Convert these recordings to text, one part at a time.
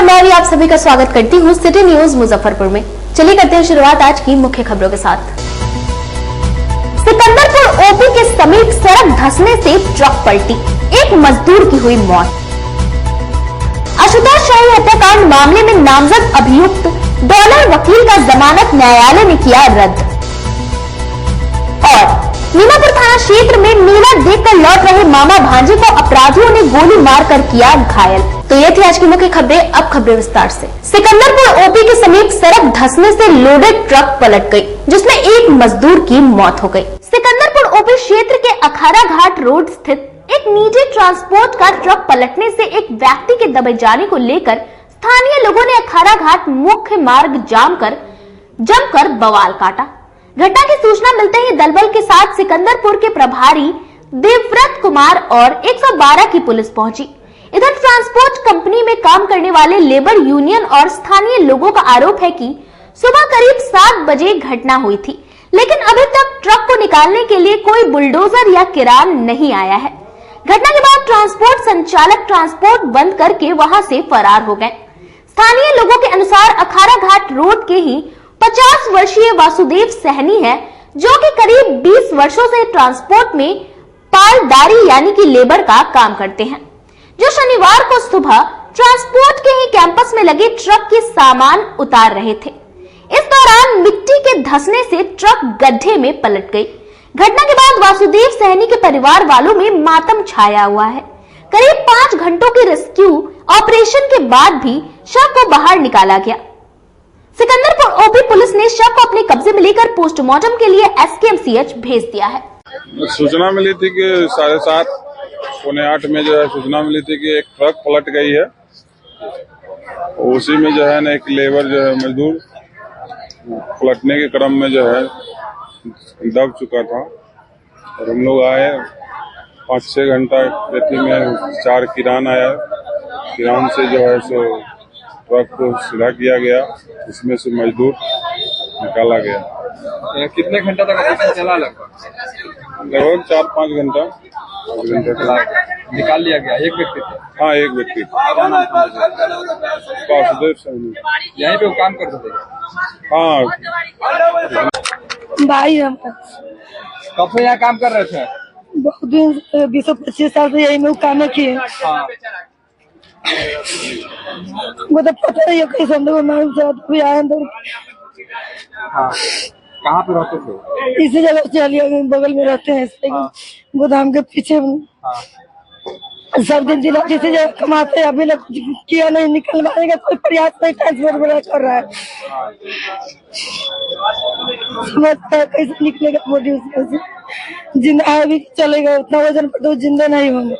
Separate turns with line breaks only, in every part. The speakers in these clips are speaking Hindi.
मैं भी आप सभी का स्वागत करती हूँ सिटी न्यूज मुजफ्फरपुर में। चलिए करते हैं शुरुआत आज की मुख्य खबरों के साथ। सिकंदरपुर ओपी के समीप सड़क धंसने से ट्रक पलटी, एक मजदूर की हुई मौत। आशुतोष शाही हत्याकांड मामले में नामजद अभियुक्त डॉलर वकील का जमानत न्यायालय ने किया रद्द। और मीनापुर थाना क्षेत्र में मेला देखकर लौट रहे मामा भांजे को अपराधियों ने गोली मारकर किया घायल। तो ये थी आज की मुख्य खबरें। अब खबरें विस्तार से। सिकंदरपुर ओपी के समीप सड़क धंसने से लोडेड ट्रक पलट गई, जिसमें एक मजदूर की मौत हो गई। सिकंदरपुर ओपी क्षेत्र के अखाड़ा घाट रोड स्थित एक निजी ट्रांसपोर्ट का ट्रक पलटने से एक व्यक्ति के दबे जाने को लेकर स्थानीय लोगों ने अखाड़ा घाट मुख्य मार्ग जमकर बवाल काटा। घटना की सूचना मिलते ही दलबल के साथ सिकंदरपुर के प्रभारी देवव्रत कुमार और 112 की पुलिस पहुंची। इधर ट्रांसपोर्ट कंपनी में काम करने वाले लेबर यूनियन और स्थानीय लोगों का आरोप है कि सुबह करीब 7 बजे घटना हुई थी, लेकिन अभी तक ट्रक को निकालने के लिए कोई बुलडोजर या किरान नहीं आया है। घटना के बाद ट्रांसपोर्ट संचालक ट्रांसपोर्ट बंद करके वहां से फरार हो गए। स्थानीय लोगों के अनुसार अखाड़ा घाट रोड के ही 50 वर्षीय वासुदेव सहनी है, जो कि करीब 20 वर्षों से ट्रांसपोर्ट में पालदारी यानी कि लेबर का काम करते हैं, जो शनिवार को सुबह ट्रांसपोर्ट के ही कैंपस में लगे ट्रक के सामान उतार रहे थे। इस दौरान मिट्टी के धंसने से ट्रक गड्ढे में पलट गई। घटना के बाद वासुदेव सहनी के परिवार वालों में मातम छाया हुआ है। करीब 5 घंटों के रेस्क्यू ऑपरेशन के बाद भी शव को बाहर निकाला गया। सिकंदरपुर ओपी पुलिस ने शव को अपने कब्जे में लेकर पोस्टमार्टम के लिए एसकेएमसीएच भेज दिया है।
सूचना मिली थी कि 7:30 पौने 8 में जो है सूचना मिली थी कि एक ट्रक पलट गई है। उसी में जो है ना एक लेबर जो है मजदूर पलटने के क्रम में जो है दब चुका था और हम लोग आए। 5-6 घंटा खेती में 4 किरान आया। किरान से जो है सो ट्रक को सीधा किया गया, इसमें से मजदूर निकाला गया।
कितने घंटा तक ऑपरेशन चला?
लगभग 4-5 घंटा
निकाल लिया गया। एक व्यक्ति था?
हाँ, एक व्यक्ति। वासुदेव सहनी
यहीं पे वो काम करते थे?
हाँ,
भाई हम
कब से यहाँ काम कर रहे थे?
बहुत दिन 20-25 साल से यही में काम किए।
हाँ।
वो तो पता नहीं है कैसे हम लोग मालूम से भी आए अंदर।
हाँ। कहाँ पे रहते थे?
इसी जगह चलिए बगल में रहते हैं, गोदाम के पीछे।
हाँ।
सब दिन जिला जिसे जगह कमाते हैं, अभी कुछ किया नहीं, निकलवाने का कोई प्रयास नहीं, ट्रांसफर कर रहा है। समझता है कैसे निकलेगा बॉडी उसमें से। जिंदा है भी चलेगा, उतना वजन पर तो जिंदा नहीं होंगे।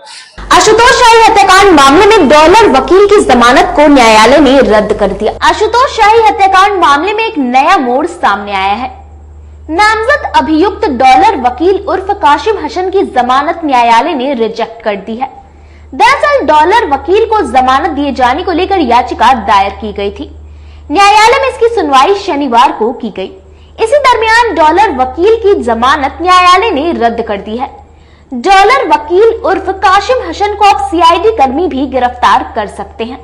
आशुतोष शाही हत्याकांड मामले में डॉलर वकील की जमानत को न्यायालय ने रद्द कर दिया। आशुतोष शाही हत्याकांड मामले में एक नया मोड़ सामने आया है। नामजद अभियुक्त डॉलर वकील उर्फ काशिम हसन की जमानत न्यायालय ने रिजेक्ट कर दी है। दरअसल डॉलर वकील को जमानत दिए जाने को लेकर याचिका दायर की गई थी। न्यायालय में इसकी सुनवाई शनिवार को की गई। इसी दरमियान डॉलर वकील की जमानत न्यायालय ने रद्द कर दी है। डॉलर वकील उर्फ काशिम हसन को अब सीआईडी कर्मी भी गिरफ्तार कर सकते हैं।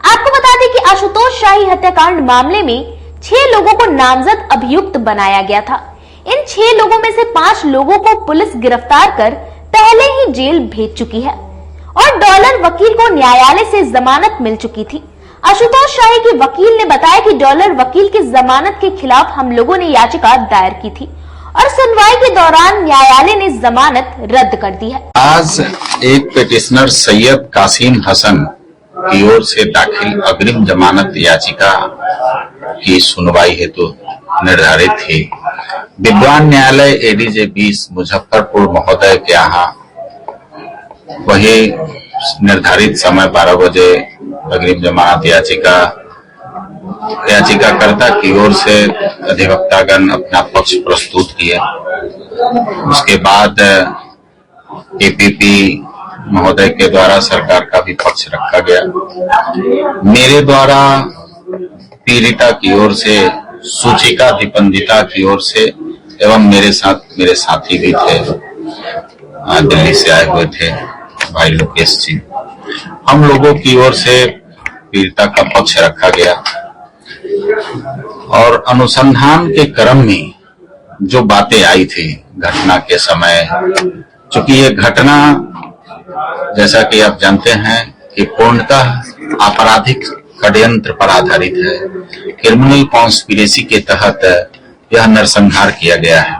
आपको बता दें कि आशुतोष शाही हत्याकांड मामले में 6 लोगों को नामजद अभियुक्त बनाया गया था। इन 6 लोगों में से 5 लोगों को पुलिस गिरफ्तार कर पहले ही जेल भेज चुकी है और डॉलर वकील को न्यायालय से जमानत मिल चुकी थी। आशुतोष शाही के वकील ने बताया कि डॉलर वकील की जमानत के खिलाफ हम लोगों ने याचिका दायर की थी और सुनवाई के दौरान न्यायालय ने जमानत रद्द कर दी है।
आज एक पिटिशनर सैयद कासिम हसन की ओर से दाखिल अग्रिम जमानत याचिका की सुनवाई हेतु निर्धारित थी। विद्वान न्यायालय एडीजे 20 मुजफ्फरपुर महोदय के यहाँ वही निर्धारित समय 12 बजे अग्रिम जमानत याचिकाकर्ता की ओर से अधिवक्तागण अपना पक्ष प्रस्तुत किया। उसके बाद एपीपी महोदय के द्वारा सरकार का भी पक्ष रखा गया। मेरे द्वारा पीड़िता की ओर से, सूचिका दीपंदिता की ओर से एवं मेरे साथ मेरे साथी भी थे, दिल्ली से आए हुए थे भाई लोकेश जी। हम लोगों की ओर से पीड़िता का पक्ष रखा गया और अनुसंधान के क्रम में जो बातें आई थी घटना के समय, चूंकि ये घटना जैसा कि आप जानते हैं कि पूर्णतः आपराधिक षड्यंत्र पर आधारित है, क्रिमिनल कॉन्स्पिरेसी के तहत यह नरसंहार किया गया है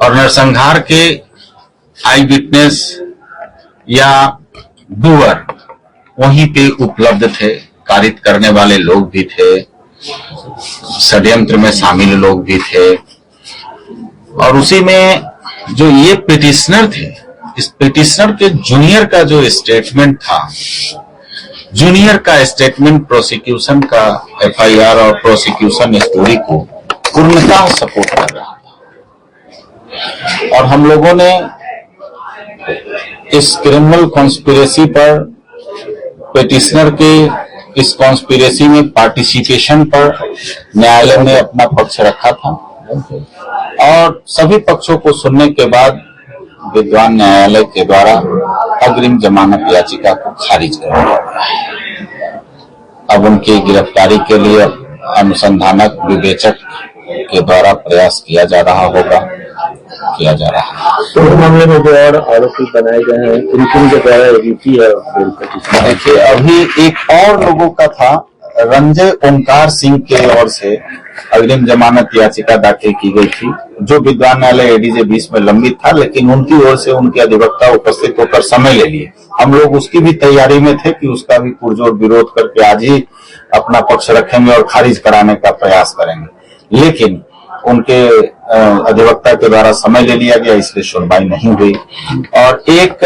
और नरसंहार के आई विटनेस या डूअर वहीं पे उपलब्ध थे, कारित करने वाले लोग भी थे, षड्यंत्र में शामिल लोग भी थे और उसी में जो ये पिटिशनर थे, इस पिटिशनर के जूनियर का जो स्टेटमेंट था, जूनियर का स्टेटमेंट प्रोसिक्यूशन का एफआईआर और प्रोसिक्यूशन स्टोरी को पूर्णतः सपोर्ट कर रहा था और हम लोगों ने इस क्रिमिनल कॉन्स्पिरेसी पर, पिटिशनर के इस कॉन्स्पिरेसी में पार्टिसिपेशन पर न्यायालय में अपना पक्ष रखा था और सभी पक्षों को सुनने के बाद विद्वान न्यायालय के द्वारा अग्रिम जमानत याचिका को खारिज कर दिया गया है। अब उनकी गिरफ्तारी के लिए अनुसंधानक विवेचक के द्वारा प्रयास किया जा रहा है।
तो इस मामले में जो और आरोपी बनाए गए हैं उनके द्वारा एडीटी है।
देखिए, अभी एक और लोगों का था, रंजय ओंकार सिंह के ओर से अग्रिम जमानत याचिका दाखिल की गई थी जो विद्वान न्यायालय एडीजे 20 में लंबित था, लेकिन उनकी ओर से उनके अधिवक्ता उपस्थित होकर समय ले लिए। हम लोग उसकी भी तैयारी में थे कि उसका भी पुरजोर विरोध करके आज ही अपना पक्ष रखेंगे और खारिज कराने का प्रयास करेंगे, लेकिन उनके अधिवक्ता के द्वारा समय ले लिया गया, इसलिए सुनवाई नहीं हुई। और एक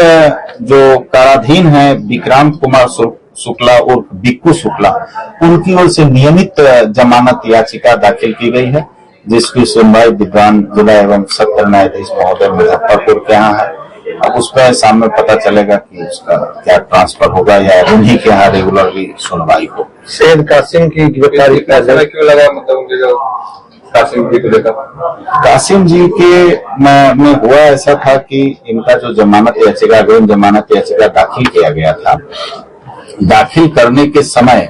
जो काराधीन है विक्रांत कुमार शुक्ला उर्फ बिक्कू शुक्ला, उनकी ओर से नियमित जमानत याचिका दाखिल की गई है जिसकी सुनवाई विद्वान जिला एवं सत्र न्यायाधीश महोदय मुजफ्फरपुर के यहाँ है। अब उस पर शाम में पता चलेगा कि उसका क्या ट्रांसफर होगा या उन्हीं के यहाँ रेगुलर भी सुनवाई हो।
सैयद कासिम की गिरफ्तारी का
क्यों लगा, मतलब उनके जो कासिम जी को लेकर?
कासिम जी के में हुआ ऐसा था कि इनका जो जमानत याचिका, अग्रिम जमानत याचिका दाखिल किया गया था, दाखिल करने के समय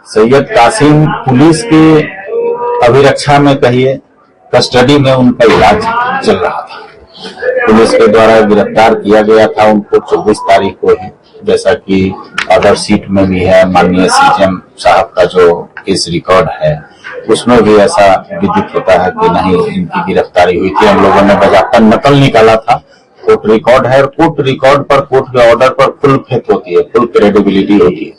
सैयद कासिम पुलिस के अभिरक्षा में कहिए कस्टडी में उनका इलाज चल रहा था। पुलिस के द्वारा गिरफ्तार किया गया था उनको 24 तारीख को ही, जैसा कि अदर सीट में भी है। माननीय सीएम साहब का जो केस रिकॉर्ड है उसमें भी ऐसा विदित होता है कि नहीं, इनकी गिरफ्तारी हुई थी। हम लोगों ने बजाकर नकल निकाला था, कोर्ट रिकॉर्ड है और कोर्ट रिकॉर्ड पर, कोर्ट के ऑर्डर पर फुल फेथ होती है, फुल क्रेडिबिलिटी होती है।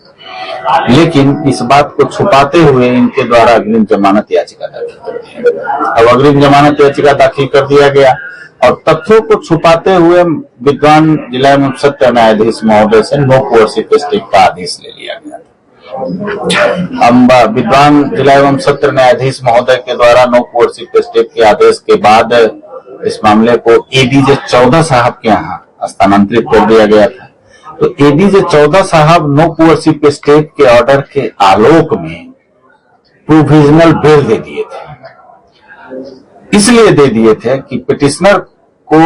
लेकिन इस बात को छुपाते हुए इनके द्वारा अग्रिम जमानत याचिका दाखिल कर दिया गया। अब अग्रिम जमानत याचिका दाखिल कर दिया गया और तथ्यों को छुपाते हुए विद्वान जिला एवं सत्र न्यायाधीश महोदय से नो कोर्सिव स्टे का आदेश ले लिया गया। हम विद्वान जिला एवं सत्र न्यायाधीश महोदय के द्वारा नो कोर्सिव स्टे के आदेश के बाद इस मामले को एडीजे 14 साहब के यहाँ स्थानांतरित कर दिया गया था। तो एडीजे 14 साहब नो कोर्सिव स्टे के ऑर्डर के आलोक में प्रोविजनल बेल दे दिए थे। इसलिए दे दिए थे कि पिटिशनर को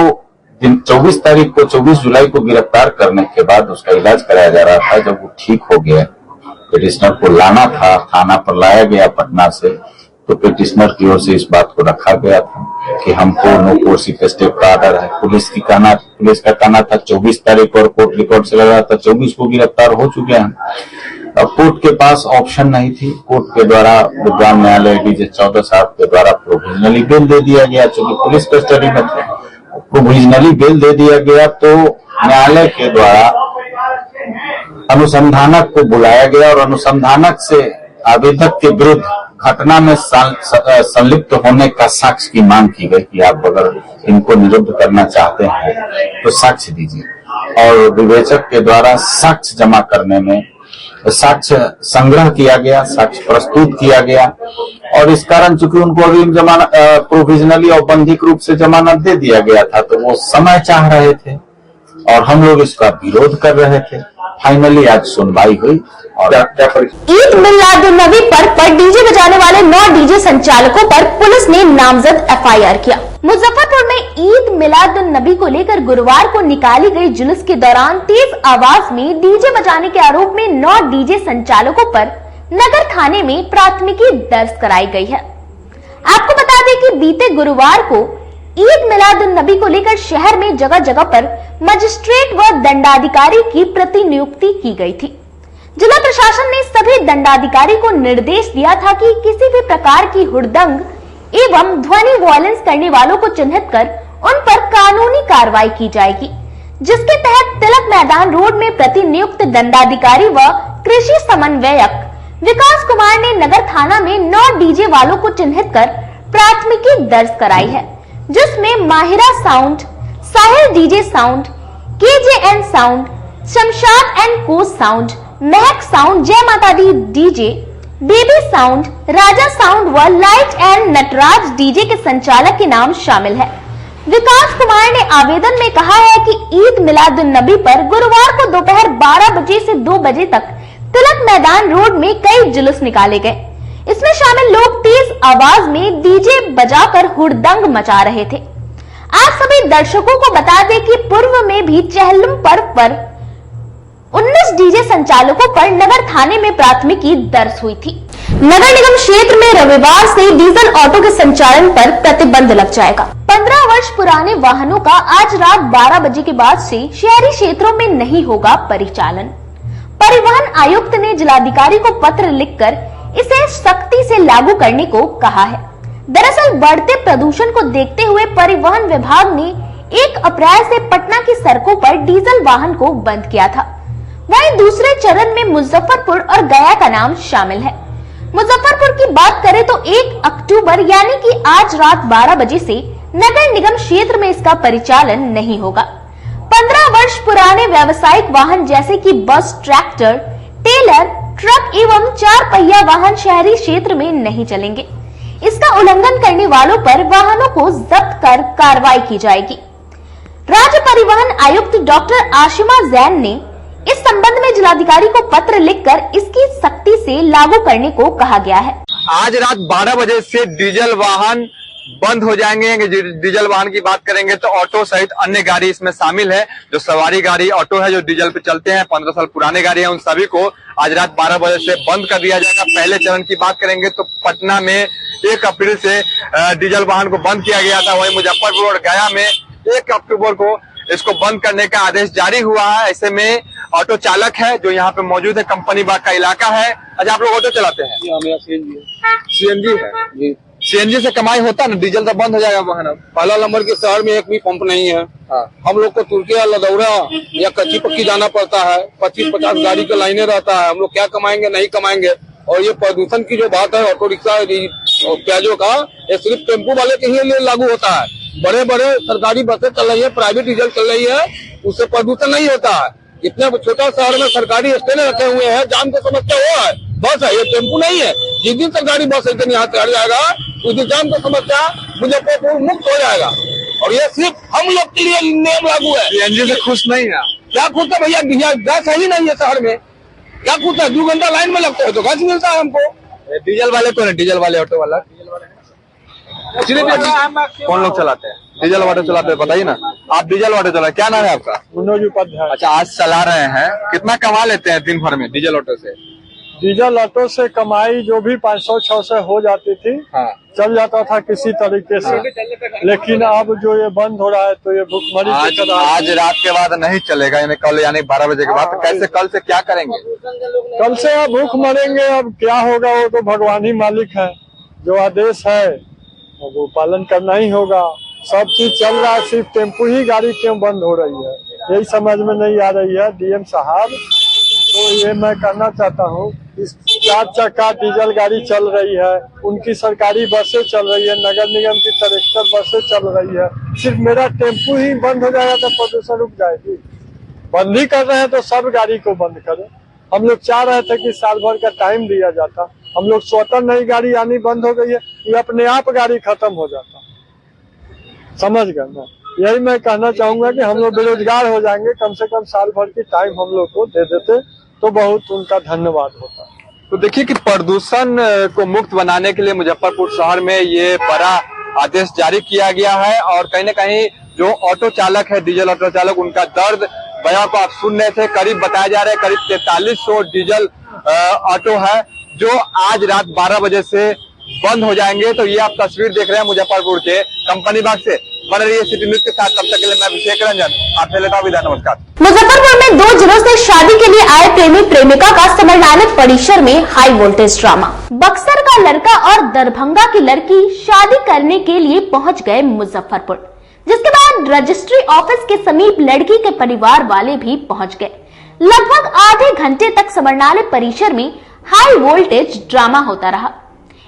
24 तारीख को, 24 जुलाई को गिरफ्तार करने के बाद उसका इलाज कराया जा रहा था। जब वो ठीक हो गया, पिटिशनर को लाना था, थाना पर लाया गया पटना से, तो पिटिशनर की ओर से इस बात को रखा गया था कि हमको नो कोर्सिव स्टे का ऑर्डर है। पुलिस का कहना था 24 तारीख और कोर्ट रिकॉर्ड से लगा था 24 को गिरफ्तार हो चुके हैं। अब कोर्ट के पास ऑप्शन नहीं थी, कोर्ट के द्वारा विद्वान न्यायालय डीजे 14 साहब के द्वारा प्रोविजनली बेल दे दिया गया। चूंकि पुलिस कस्टडी में थे, प्रोविजनली बेल दे दिया गया तो न्यायालय के द्वारा अनुसंधानक को बुलाया गया और अनुसंधानक से आवेदक के विरुद्ध घटना में संलिप्त होने का साक्ष्य की मांग की गई कि आप अगर इनको निरुद्ध करना चाहते हैं तो साक्ष्य दीजिए। और विवेचक के द्वारा साक्ष्य जमा करने में साक्ष्य संग्रह किया गया, साक्ष्य प्रस्तुत किया गया और इस कारण चूंकि उनको अग्रिम जमानत प्रोविजनली औपबंधिक रूप से जमानत दे दिया गया था तो वो समय चाह रहे थे और हम लोग इसका विरोध कर रहे थे।
फाइनली आज सुनवाई हुई और
क्या
ईद मिलादुन्नबी पर डीजे बजाने वाले 9 डीजे संचालकों पर पुलिस ने नामजद एफआईआर किया। मुजफ्फरपुर में ईद मिलादुन्नबी को लेकर गुरुवार को निकाली गई जुलूस के दौरान तेज आवाज में डीजे बजाने के आरोप में 9 डीजे संचालकों पर नगर थाने में प्राथमिकी दर्ज कराई गई है। आपको बता दें कि बीते गुरुवार को ईद मिलादुन्नबी को लेकर शहर में जगह जगह पर मजिस्ट्रेट व दंडाधिकारी की प्रतिनियुक्ति की गई थी। जिला प्रशासन ने सभी दंडाधिकारी को निर्देश दिया था कि किसी भी प्रकार की हुड़दंग एवं ध्वनि वॉयलेंस करने वालों को चिन्हित कर उन पर कानूनी कार्रवाई की जाएगी, जिसके तहत तिलक मैदान रोड में प्रतिनियुक्त दंडाधिकारी व कृषि समन्वयक विकास कुमार ने नगर थाना में 9 डीजे वालों को चिन्हित कर प्राथमिकी दर्ज कराई है, जिसमें Mahira sound, Sahil DJ sound, KJN sound, Shamshad and co sound, Mahak sound, Jai Mata Di DJ, baby sound, Raja sound व लाइट एंड नटराज डीजे के संचालक के नाम शामिल है। विकास कुमार ने आवेदन में कहा है कि ईद मिलादुन्नबी पर गुरुवार को दोपहर 12 बजे से 2 बजे तक तिलक मैदान रोड में कई जुलूस निकाले गए। इसमें शामिल लोग तेज आवाज में डीजे बजाकर हुड़दंग मचा रहे थे। आज सभी दर्शकों को बता दें कि पूर्व में भी चेहल्लुम पर्व पर 19 डीजे संचालकों पर नगर थाने में प्राथमिकी दर्ज हुई थी। नगर निगम क्षेत्र में रविवार से डीजल ऑटो के संचालन पर प्रतिबंध लग जाएगा। 15 वर्ष पुराने वाहनों का आज रात 12 बजे के बाद से शहरी क्षेत्रों में नहीं होगा परिचालन। परिवहन आयुक्त ने जिलाधिकारी को पत्र लिखकर इसे सख्ती से लागू करने को कहा है। दरअसल बढ़ते प्रदूषण को देखते हुए परिवहन विभाग ने 1 अप्रैल से पटना की सड़कों पर डीजल वाहन को बंद किया था। वहीं दूसरे चरण में मुजफ्फरपुर और गया का नाम शामिल है। मुजफ्फरपुर की बात करें तो 1 अक्टूबर यानी कि आज रात 12 बजे से नगर निगम क्षेत्र में इसका परिचालन नहीं होगा। 15 वर्ष पुराने व्यावसायिक वाहन जैसे कि बस, ट्रैक्टर, टेलर, ट्रक एवं 4 पहिया वाहन शहरी क्षेत्र में नहीं चलेंगे। इसका उल्लंघन करने वालों पर वाहनों को जब्त कर कार्रवाई की जाएगी। राज्य परिवहन आयुक्त डॉक्टर आशिमा जैन ने इस संबंध में जिलाधिकारी को पत्र लिखकर इसकी सख्ती से लागू करने को कहा गया है।
आज रात 12 बजे से डीजल वाहन बंद हो जाएंगे। डीजल वाहन की बात करेंगे तो ऑटो सहित अन्य गाड़ी इसमें शामिल है। जो सवारी गाड़ी ऑटो है जो डीजल पे चलते हैं, 15 साल पुराने गाड़ी है, उन सभी को आज रात 12 बजे से बंद कर दिया जाएगा। पहले चरण की बात करेंगे तो पटना में 1 अप्रैल से डीजल वाहन को बंद किया गया था। वहीं मुजफ्फरपुर और गया में 1 अक्टूबर को इसको बंद करने का आदेश जारी हुआ है। ऐसे में ऑटो चालक है जो यहाँ पे मौजूद है, कंपनी बाग का इलाका है। अच्छा, आप लोग ऑटो चलाते हैं? सीएनजी है जी। सीएनजी से कमाई होता है ना, डीजल तो बंद हो जाएगा वाहन।
पहला नंबर के शहर में एक भी पंप नहीं है।
हाँ।
हम लोग को तुर्किया, लदौरा या कच्ची पक्की जाना पड़ता है। 25-50 गाड़ी के लाइने रहता है। हम लोग क्या कमाएंगे, नहीं कमाएंगे। और ये प्रदूषण की जो बात है ऑटो रिक्शा और प्याजों का, ये सिर्फ टेम्पो वाले के ही लिए लागू होता है। बड़े बड़े सरकारी बसें चल रही है, प्राइवेट डीजल चल रही है, उससे प्रदूषण नहीं होता है। इतने छोटा शहर में सरकारी स्टैंड रखे हुए हैं, जाम की समस्या वो है, बस है, ये टेम्पो नहीं है। जिस दिन सरकारी बस स्टैंड यहाँ से हट जाएगा उस दिन जाम की समस्या मुजफ्फरपुर मुक्त हो जाएगा। और ये सिर्फ हम लोग के लिए नियम लागू है।
सीएनजी से खुश नहीं है?
क्या खुश है भैया, गैस है ही नहीं है शहर में, क्या खुश है? 2 घंटा लाइन में लगता है तो गैस मिलता है हमको।
डीजल वाले कौन है? डीजल वाले ऑटो वाला कौन लोग चलाते हैं? डीजल ऑटो चलाते हैं, बताइए ना। आप डीजल ऑटो चला, क्या नाम है आपका?
मनोज उपाध्याय।
अच्छा, आज चला रहे हैं, कितना कमा लेते हैं दिन भर में डीजल ऑटो से?
डीजल ऑटो से कमाई जो भी 500-600 हो जाती थी,
हाँ।
चल जाता था किसी तरीके से। लेकिन अब जो ये बंद हो रहा है तो ये भुखमरी
आज रात के बाद नहीं चलेगा, यानी कल, यानी 12 बजे के बाद। तो कैसे, कल से क्या करेंगे?
कल से अब भूख मरेंगे। अब क्या होगा वो तो भगवान ही मालिक है। जो आदेश है वो पालन करना ही होगा। सब चीज चल रहा है, सिर्फ टेम्पो ही गाड़ी क्यों बंद हो रही है, यही समझ में नहीं आ रही है। डीएम साहब, तो ये मैं कहना चाहता हूँ, इस 4 चक्का डीजल गाड़ी चल रही है, उनकी सरकारी बसें चल रही है, नगर निगम की ट्रैक्टर बसें चल रही है, सिर्फ मेरा टेम्पो ही बंद हो जाएगा तो प्रदूषण रुक जाएगी। बंद ही कर रहे हैं तो सब गाड़ी को बंद करें। हम लोग चाह रहे थे कि साल भर का टाइम दिया जाता। हम लोग स्वतः नई गाड़ी आनी बंद हो गई है, ये अपने आप गाड़ी खत्म हो जाता। समझ गए ना, यही मैं कहना चाहूंगा कि हम लोग बेरोजगार हो जाएंगे, कम से कम साल भर की टाइम हम लोग को दे देते तो बहुत उनका धन्यवाद होता।
तो देखिए कि प्रदूषण को मुक्त बनाने के लिए मुजफ्फरपुर शहर में ये बड़ा आदेश जारी किया गया है और कहीं न कहीं जो ऑटो चालक है, डीजल ऑटो चालक, उनका दर्द बयां को आप सुन रहे थे। करीब बताया जा रहा है करीब 4300 डीजल ऑटो है जो आज रात 12 बजे से बंद हो जाएंगे। तो ये आप तस्वीर देख रहे हैं मुजफ्फरपुर के कंपनी बाग से। बन रही है सिटी न्यूज के साथ, तब तक के लिए मैं अभिषेक रंजन आपसे लेता हूं विदा। नमस्कार।
मुजफ्फरपुर में 2 जिलों से शादी के लिए आए प्रेमी प्रेमिका का समरनाले परिसर में हाई वोल्टेज ड्रामा। बक्सर का लड़का और दरभंगा की लड़की शादी करने के लिए पहुंच गए मुजफ्फरपुर, जिसके बाद रजिस्ट्री ऑफिस के समीप लड़की के परिवार वाले भी पहुंच गए। लगभग आधे घंटे तक समरनाले परिसर में हाई वोल्टेज ड्रामा होता रहा।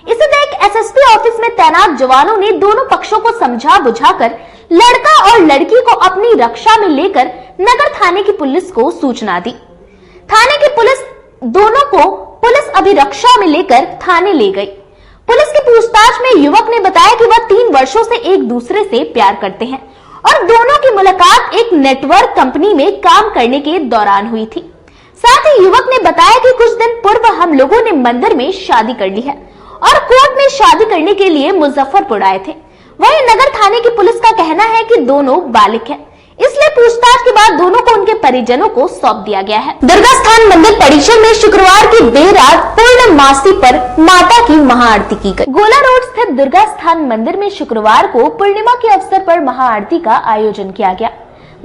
इसे देख एसएसपी ऑफिस में तैनात जवानों ने दोनों पक्षों को समझा बुझाकर लड़का और लड़की को अपनी रक्षा में लेकर नगर थाने की पुलिस को सूचना दी। थाने की पुलिस दोनों को पुलिस अभिरक्षा में लेकर थाने ले गई। पुलिस की पूछताछ में युवक ने बताया कि वह 3 वर्षों से एक दूसरे से प्यार करते हैं और दोनों की मुलाकात एक नेटवर्क कंपनी में काम करने के दौरान हुई थी। साथ ही युवक ने बताया कि कुछ दिन पूर्व हम लोगों ने मंदिर में शादी कर ली है और कोर्ट में शादी करने के लिए मुजफ्फरपुर आए थे। वहीं नगर थाने की पुलिस का कहना है कि दोनों बालिग हैं, इसलिए पूछताछ के बाद दोनों को उनके परिजनों को सौंप दिया गया है। दुर्गा स्थान मंदिर परिसर में शुक्रवार की देर रात पूर्णमासी पर माता की महाआरती की गई। गोला रोड स्थित दुर्गा स्थान मंदिर में शुक्रवार को पूर्णिमा के अवसर पर महाआरती का आयोजन किया गया।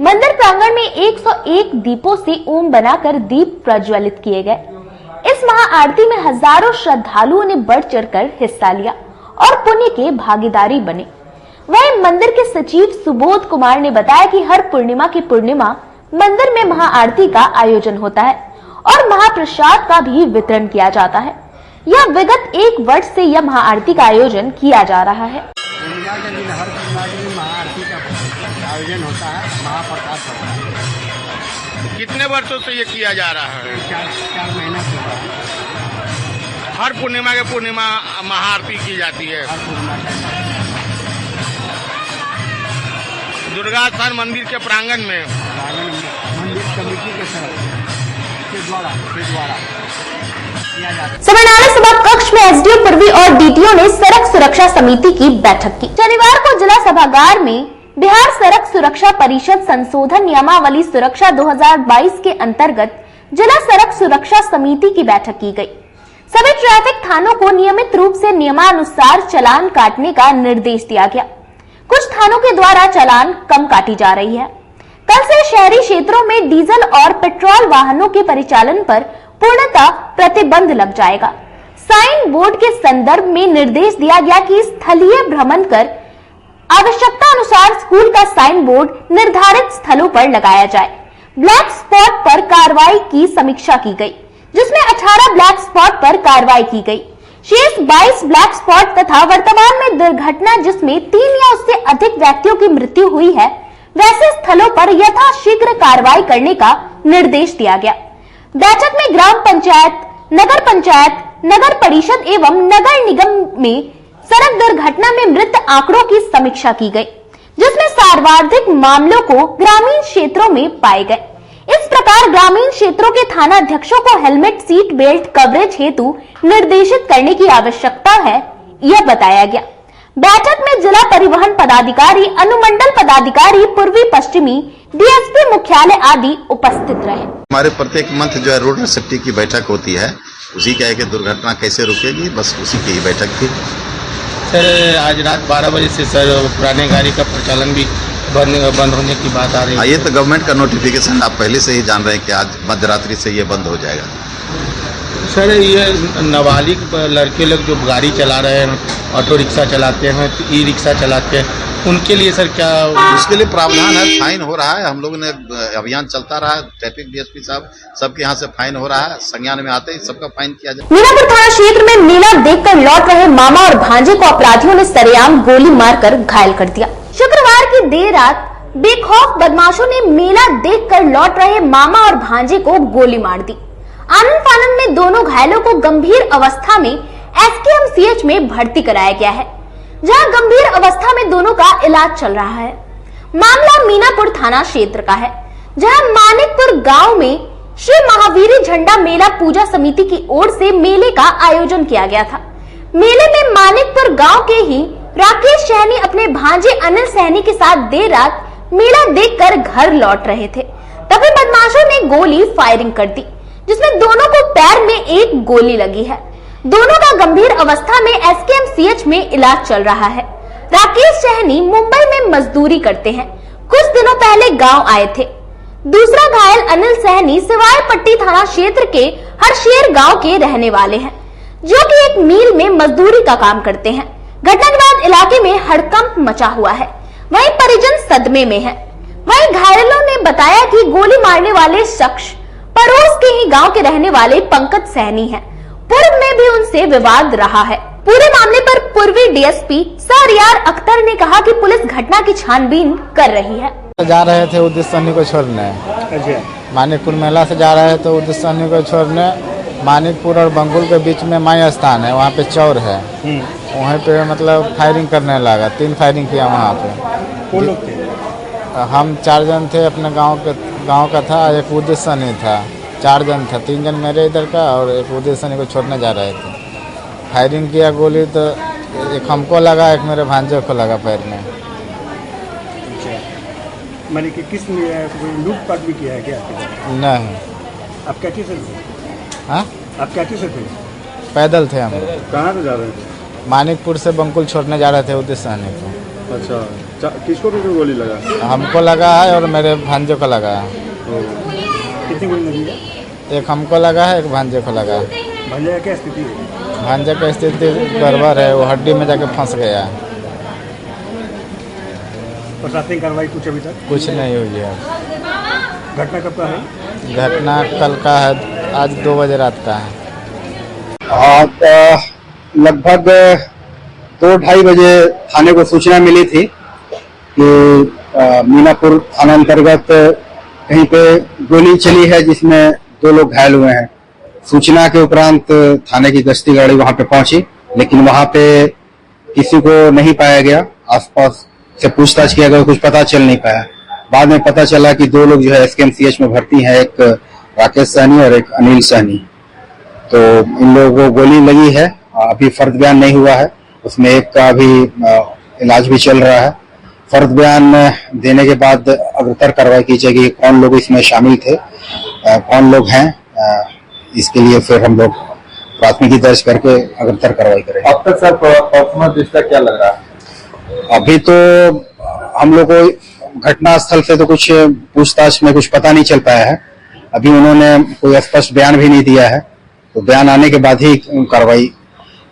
मंदिर प्रांगण में 101 दीपों से ओम बनाकर दीप प्रज्वलित किए गए। इस महाआरती में हजारों श्रद्धालुओं ने बढ़ चढ़कर हिस्सा लिया और पुण्य के भागीदारी बने। वहीं मंदिर के सचिव सुबोध कुमार ने बताया कि हर पूर्णिमा की पूर्णिमा मंदिर में महाआरती का आयोजन होता है और महाप्रसाद का भी वितरण किया जाता है। यह विगत 1 वर्ष से यह महाआरती का आयोजन किया जा रहा है।
पूर्णिमा के दिन हर पूर्णिमा के दिन महाआरती का आयोजन होता है, महाप्रसाद होता है।
कितने वर्षों से ये किया जा रहा है?
4 महीना से हो रहा है।
हर पूर्णिमा के पूर्णिमा महाआरती की जाती है।
हर पूर्णिमा
दुर्गा स्थान मंदिर के प्रांगण में
मंदिर कमेटी के द्वारा किया जाता है।
समरनाले सभा कक्ष में एसडीओ पूर्वी और डीटीओ ने सड़क सुरक्षा समिति की बैठक की। शनिवार को जिला सभागार में बिहार सड़क सुरक्षा परिषद संशोधन नियमावली सुरक्षा 2022 के अंतर्गत जिला सड़क सुरक्षा समिति की बैठक की गई। सभी ट्रैफिक थानों को नियमित रूप से नियमानुसार चालान काटने का निर्देश दिया गया। कुछ थानों के द्वारा चालान कम काटी जा रही है। कल से शहरी क्षेत्रों में डीजल और पेट्रोल वाहनों के परिचालन पर पूर्णतः प्रतिबंध लग जाएगा। साइन बोर्ड के संदर्भ में निर्देश दिया गया कि स्थलीय भ्रमण कर आवश्यकता अनुसार स्कूल का साइन बोर्ड निर्धारित स्थलों पर लगाया जाए। ब्लैक स्पॉट पर कार्रवाई की समीक्षा की गई, जिसमें 18 ब्लैक स्पॉट पर कार्रवाई की गई। शेष 22 ब्लैक स्पॉट तथा वर्तमान में दुर्घटना जिसमें 3 या उससे अधिक व्यक्तियों की मृत्यु हुई है, वैसे स्थलों पर यथाशीघ्र कार्रवाई करने का निर्देश दिया गया। बैठक में ग्राम पंचायत, नगर परिषद एवं नगर निगम में सड़क दुर्घटना में मृत आंकड़ों की समीक्षा की गई, जिसमें सर्वाधिक मामलों को ग्रामीण क्षेत्रों में पाए गए। इस प्रकार ग्रामीण क्षेत्रों के थाना अध्यक्षों को हेलमेट सीट बेल्ट कवरेज हेतु निर्देशित करने की आवश्यकता है, यह बताया गया। बैठक में जिला परिवहन पदाधिकारी, अनुमंडल पदाधिकारी, पूर्वी पश्चिमी, डीएसपी मुख्यालय आदि उपस्थित रहे।
हमारे प्रत्येक मंथ जो है रोड सेफ्टी की बैठक होती है, उसी का है कि दुर्घटना कैसे रुकेगी, बस उसी की ही बैठक थी।
सर आज रात 12 बजे से सर पुराने गाड़ी का प्रचलन भी बंद होने की बात आ रही है।
ये तो गवर्नमेंट का नोटिफिकेशन आप पहले से ही जान रहे हैं कि आज मध्यरात्रि से ये बंद हो जाएगा।
सर ये नाबालिग लड़के लोग जो गाड़ी चला रहे हैं, ऑटो रिक्शा चलाते हैं, ई रिक्शा चलाते हैं, उनके लिए सर क्या
उसके लिए प्रावधान है, फाइन हो रहा है। हम लोगों ने अभियान चलता रहा, ट्रैफिक डीएसपी साहब सबके यहाँ से फाइन हो रहा है, संज्ञान में आते ही सबका फाइन किया जाए।
मीनापुर थाना क्षेत्र में मेला देखकर लौट रहे मामा और भांजे को अपराधियों ने सरेआम गोली मारकर घायल कर दिया। शुक्रवार की देर रात बेखौफ बदमाशों ने मेला देखकर लौट रहे मामा और भांजे को गोली मार दी। आनंद फानंद में दोनों घायलों को गंभीर अवस्था में एसकेएमसीएच में भर्ती कराया गया है, जहां गंभीर अवस्था में दोनों का इलाज चल रहा है। मामला मीनापुर थाना क्षेत्र का है, जहां मानिकपुर गांव में श्री महावीर झंडा मेला पूजा समिति की ओर से मेले का आयोजन किया गया था। मेले में मानिकपुर गांव के ही राकेश सहनी अपने भांजे अनिल सहनी के साथ देर रात मेला देखकर घर लौट रहे थे, तभी बदमाशों ने गोली फायरिंग कर दी, जिसमें दोनों को पैर में एक गोली लगी है। दोनों का गंभीर अवस्था में SKMCH में इलाज चल रहा है। राकेश सहनी मुंबई में मजदूरी करते हैं, कुछ दिनों पहले गांव आए थे। दूसरा घायल अनिल सहनी सिवाय पट्टी थाना क्षेत्र के हरशेर गांव के रहने वाले हैं, जो कि एक मिल में मजदूरी का काम करते हैं। घटना के बाद इलाके में हड़कंप मचा हुआ है, वहीं परिजन सदमे में हैं। वहीं घायलों ने बताया कि गोली मारने वाले शख्स पड़ोस के ही गांव के रहने वाले पंकज सहनी हैं। पूर्व में भी उनसे विवाद रहा है। पूरे मामले पर पूर्वी DSP सरयार अख्तर ने कहा कि पुलिस घटना की छानबीन कर रही है।
जा रहे थे उदित सहनी को छोड़ने, मानिकपुर मेला से जा रहे थे उदित सहनी को छोड़ने। मानिकपुर और बंगुल के बीच में माई स्थान है, वहाँ पे चौर है, वहीं पे मतलब फायरिंग करने लगा। 3 फायरिंग किया वहाँ पे। हम 4 जन थे, अपने गांव का था, एक उदित सहनी था। 4 जन था, 3 जन मेरे इधर का और एक उदित सहनी को छोड़ने जा रहे थे। फायरिंग किया गोली, तो एक हमको लगा, एक मेरे भांजे को लगा पैर में।
माने कि किस लूटपाट भी किया है क्या?
नहीं।
आप क्या चीज़ से थे?
हाँ,
आप क्या चीज़ से थे?
पैदल थे हम।
कहाँ से जा रहे थे?
मानिकपुर से बंकुल छोड़ने जा रहे थे उदित सहनी को।
अच्छा, किसको गोली लगा?
हमको लगा है और मेरे भांजे को लगा है।
कितनी गोली लगी है?
एक हमको लगा है, एक भांजे को लगा है।
भांजे का क्या स्थिति है?
भांजे की स्थिति गड़बड़ है, वो हड्डी में जाके फंस गया है।
प्रशासनिक कार्रवाई कुछ अभी तक?
कुछ नहीं हुई है।
घटना कब का है?
घटना कल का है, आज 2 बजे रात का है।
लगभग 2-2:30 बजे थाने को सूचना मिली थी कि मीनापुर थाना अंतर्गत कहीं पे गोली चली है, जिसमें 2 लोग घायल हुए हैं। सूचना के उपरांत थाने की गश्ती गाड़ी वहां पे पहुंची, लेकिन वहां पे किसी को नहीं पाया गया। आसपास से पूछताछ किया गया, कुछ पता चल नहीं पाया। बाद में पता चला कि 2 लोग जो है SKMCH में भर्ती हैं, एक राकेश सहनी और एक अनिल सहनी। तो इन लोगों को गोली लगी है, अभी फर्द बयान नहीं हुआ है, उसमें एक का अभी इलाज भी चल रहा है। फर्द बयान देने के बाद अग्रतर कार्रवाई की जाएगी, कौन लोग इसमें शामिल थे, कौन लोग हैं, इसके लिए फिर हम लोग प्राथमिकी दर्ज करके अग्रतर कार्रवाई करेंगे।
अब तक सर परफॉर्मेंस दृष्टया क्या लग रहा है?
अभी तो हम लोग को घटना स्थल से तो कुछ पूछताछ में कुछ पता नहीं चल पाया है। अभी उन्होंने कोई स्पष्ट बयान भी नहीं दिया है, तो बयान आने के बाद ही कार्रवाई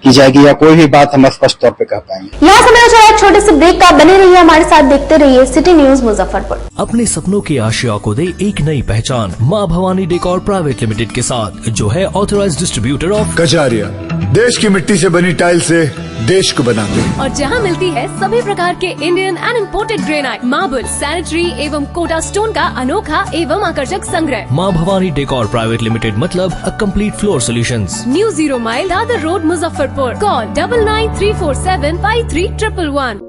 की जाएगी या कोई भी बात हम स्पष्ट तौर पे कह पाएंगे।
यहाँ समाचार छोटे से ब्रेक का, बने रहिए हमारे साथ, देखते रहिए सिटी न्यूज मुजफ्फरपुर।
अपने सपनों के आशिया को दे एक नई पहचान माँ भवानी डेकोर प्राइवेट लिमिटेड के साथ, जो है ऑथराइज्ड डिस्ट्रीब्यूटर ऑफ
कचारिया। देश की मिट्टी से बनी टाइल से देश को बनाते हैं,
और जहां मिलती है सभी प्रकार के Indian and imported granite, marble, sanitary एवं कोटा स्टोन का अनोखा एवं आकर्षक संग्रह।
माँ भवानी डेकोर प्राइवेट लिमिटेड मतलब a complete floor solutions.
New 0 mile Dadar road Muzaffarpur. Call 9934753111।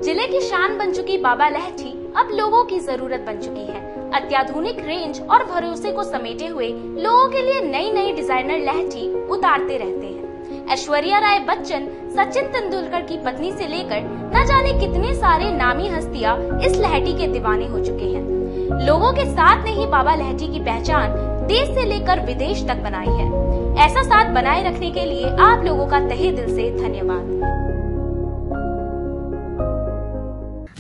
जिले की शान बन चुकी बाबा लहठी अब लोगों की जरूरत बन चुकी है। अत्याधुनिक रेंज और भरोसे को समेटे हुए लोगों के लिए नई नई डिजाइनर लहठी उतारते रहते हैं। ऐश्वर्या राय बच्चन सचिन तेंदुलकर की पत्नी से लेकर न जाने कितने सारे नामी हस्तियां इस लहठी के दीवाने हो चुके हैं। लोगों के साथ ने ही बाबा लहठी की पहचान देश से लेकर विदेश तक बनाई है। ऐसा साथ बनाए रखने के लिए आप लोगों का तहे दिल से धन्यवाद।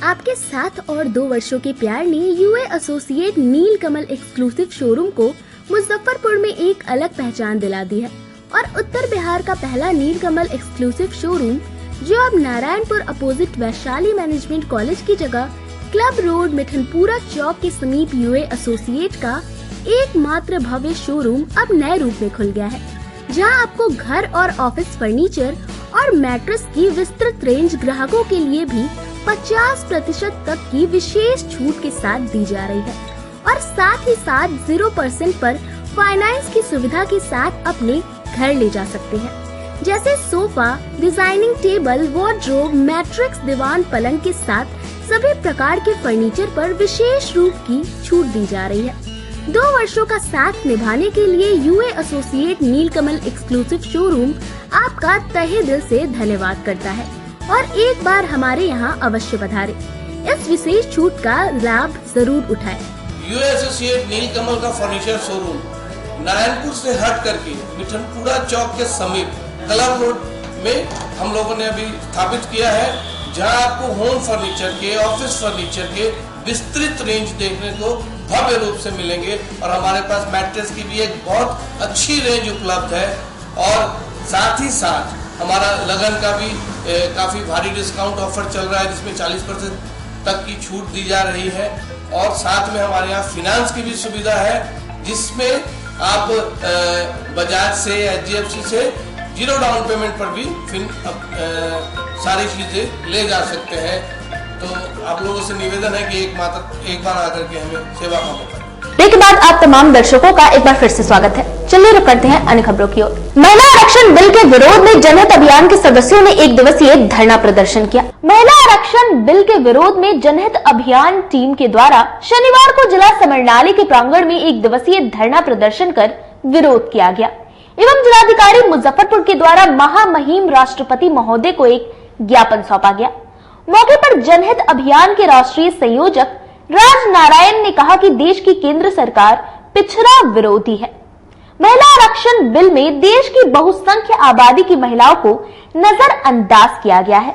आपके 7 और 2 वर्षों के प्यार ने यूए एसोसिएट नीलकमल एक्सक्लूसिव शोरूम को मुजफ्फरपुर में एक अलग पहचान दिला दी है और उत्तर बिहार का पहला नीलकमल एक्सक्लूसिव शोरूम, जो अब Narayanpur opposite Vaishali management college की जगह क्लब रोड मिठनपुरा चौक के समीप यूए एसोसिएट का एकमात्र भव्य शोरूम अब नए रूप में खुल गया है, जहां आपको घर और ऑफिस फर्नीचर और मैट्रेस की विस्तृत रेंज ग्राहकों के लिए भी 50% तक की विशेष छूट के साथ दी जा रही है और साथ ही साथ 0% पर फाइनेंस की सुविधा के साथ अपने घर ले जा सकते हैं।
जैसे sofa, designing table, wardrobe, mattress, दीवान, पलंग के साथ सभी प्रकार के फर्नीचर पर विशेष रूप की छूट दी जा रही है। 2 वर्षों का साथ निभाने के लिए यूए एसोसिएट नीलकमल एक्सक्लूसिव शोरूम आपका तहे दिल से धन्यवाद करता है और एक बार हमारे यहाँ अवश्य पधारें। इस विशेष छूट का लाभ जरूर उठाएं।
यूए एसोसिएट नीलकमल का फर्नीचर शोरूम नारायणपुर से हट करके मिठनपुरा चौक के समीप क्लब रोड में हम लोगों ने अभी स्थापित किया है, जहां आपको होम फर्नीचर के, ऑफिस फर्नीचर के विस्तृत रेंज देखने को भव्य रूप से मिलेंगे। और हमारे पास मैट्रेस की भी एक बहुत अच्छी रेंज उपलब्ध है और साथ ही साथ हमारा लगन का भी काफी भारी डिस्काउंट ऑफर चल रहा है, जिसमें 40% तक की छूट दी जा रही है। और साथ में हमारे यहाँ फाइनेंस की भी सुविधा है, जिसमें आप बजाज से, HDFC से 0 डाउन पेमेंट पर भी सारी चीजें ले जा सकते हैं। तो आप लोगों से निवेदन है कि एक बार आकर के हमें सेवा का मौका।
ब्रेक के बाद आप तमाम दर्शकों का एक बार फिर से स्वागत है। चलिए रुक करते हैं अन्य खबरों की ओर। महिला आरक्षण बिल के विरोध में जनहित अभियान के सदस्यों ने 1 दिवसीय धरना प्रदर्शन किया। महिला आरक्षण बिल के विरोध में जनहित अभियान टीम के द्वारा शनिवार को जिला समरनाली के प्रांगण में 1 दिवसीय धरना प्रदर्शन कर विरोध किया गया एवं जिलाधिकारी मुजफ्फरपुर के द्वारा महामहिम राष्ट्रपति महोदय को एक ज्ञापन सौंपा गया। मौके पर जनहित अभियान के राष्ट्रीय संयोजक राज नारायण ने कहा कि देश की केंद्र सरकार पिछड़ा विरोधी है। महिला आरक्षण बिल में देश की बहुसंख्य आबादी की महिलाओं को नजरअंदाज किया गया है।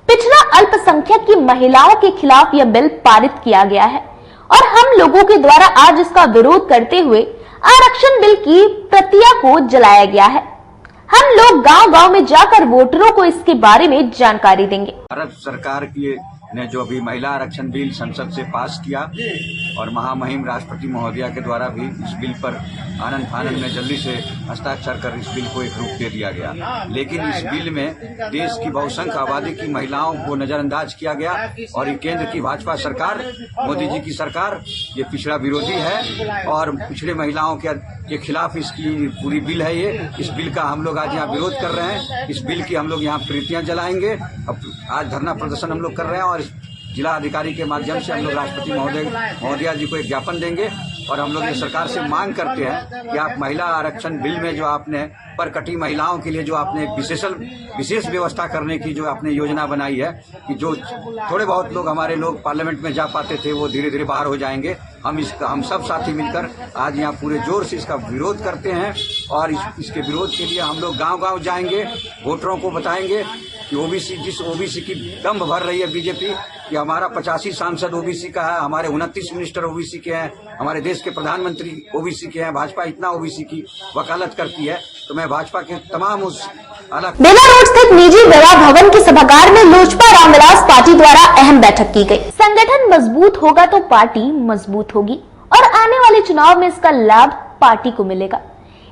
पिछड़ा अल्पसंख्यक की महिलाओं के खिलाफ यह बिल पारित किया गया है और हम लोगों के द्वारा आज इसका विरोध करते हुए आरक्षण बिल की प्रतियां को जलाया गया है। हम लोग गांव-गांव में जाकर वोटरों को इसके बारे में जानकारी देंगे।
भारत सरकार की ने जो अभी महिला आरक्षण बिल संसद से पास किया और महामहिम राष्ट्रपति महोदया के द्वारा भी इस बिल पर आनन फानन में जल्दी से हस्ताक्षर कर इस बिल को एक रूप दे दिया गया। लेकिन इस बिल में देश की बहुसंख्य आबादी की महिलाओं को नजरअंदाज किया गया और ये केंद्र की भाजपा सरकार, मोदी जी की सरकार, ये पिछड़ा विरोधी है और पिछड़े महिलाओं के खिलाफ इसकी पूरी बिल है। ये इस बिल का हम लोग आज यहाँ विरोध कर रहे हैं। इस बिल की हम लोग यहाँ प्रीतियां जलाएंगे। अब आज धरना प्रदर्शन हम लोग कर रहे हैं और जिला अधिकारी के माध्यम से हम लोग राष्ट्रपति महोदया जी को एक ज्ञापन देंगे और हम लोग ये सरकार से मांग करते हैं कि आप महिला आरक्षण बिल में जो आपने पर कटी महिलाओं के लिए जो आपने विशेष व्यवस्था करने की जो आपने योजना बनाई है कि जो थोड़े बहुत लोग हमारे लोग पार्लियामेंट में जा पाते थे वो धीरे धीरे बाहर हो जाएंगे। हम सब साथी मिलकर आज यहाँ पूरे जोर से इसका विरोध करते हैं और इसके विरोध के लिए हम लोग गांव-गांव जाएंगे, वोटरों को बताएंगे कि ओबीसी जिस ओबीसी की दम्भ भर रही है बीजेपी कि हमारा 85 सांसद ओबीसी का है, हमारे 29 मिनिस्टर ओबीसी के हैं, हमारे देश के प्रधानमंत्री ओबीसी के हैं, भाजपा इतना ओबीसी की वकालत करती है। तो मैं भाजपा के तमाम उस अलग
बेला रोड स्थित निजी विवाह भवन के सभागार में लोजपा रामविलास पार्टी द्वारा अहम बैठक की गई। संगठन मजबूत होगा तो पार्टी मजबूत होगी और आने वाले चुनाव में इसका लाभ पार्टी को मिलेगा।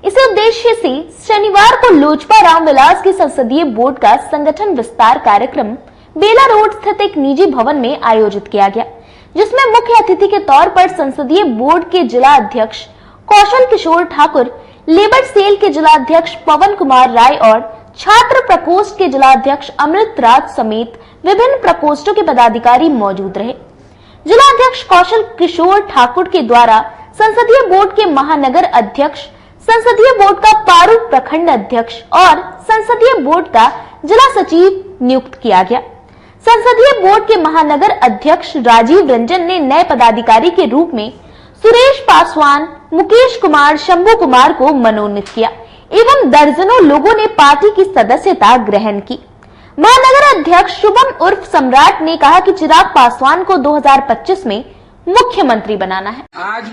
इसी उद्देश्य से शनिवार को लोजपा रामविलास के संसदीय बोर्ड का संगठन विस्तार कार्यक्रम बेला रोड स्थित एक निजी भवन में आयोजित किया गया, जिसमें मुख्य अतिथि के तौर पर संसदीय बोर्ड के जिला अध्यक्ष कौशल किशोर ठाकुर, लेबर सेल के जिला अध्यक्ष पवन कुमार राय और छात्र प्रकोष्ठ के जिला अध्यक्ष अमृत राज समेत विभिन्न प्रकोष्ठों के पदाधिकारी मौजूद रहे। जिला अध्यक्ष कौशल किशोर ठाकुर के द्वारा संसदीय बोर्ड के महानगर अध्यक्ष, संसदीय बोर्ड का पारू प्रखंड अध्यक्ष और संसदीय बोर्ड का जिला सचिव नियुक्त किया गया। संसदीय बोर्ड के महानगर अध्यक्ष राजीव रंजन ने नए पदाधिकारी के रूप में सुरेश पासवान, मुकेश कुमार, शंभू कुमार को मनोनीत किया एवं दर्जनों लोगों ने पार्टी की सदस्यता ग्रहण की। महानगर अध्यक्ष शुभम उर्फ सम्राट ने कहा कि चिराग पासवान को 2025 में मुख्यमंत्री बनाना है।
आज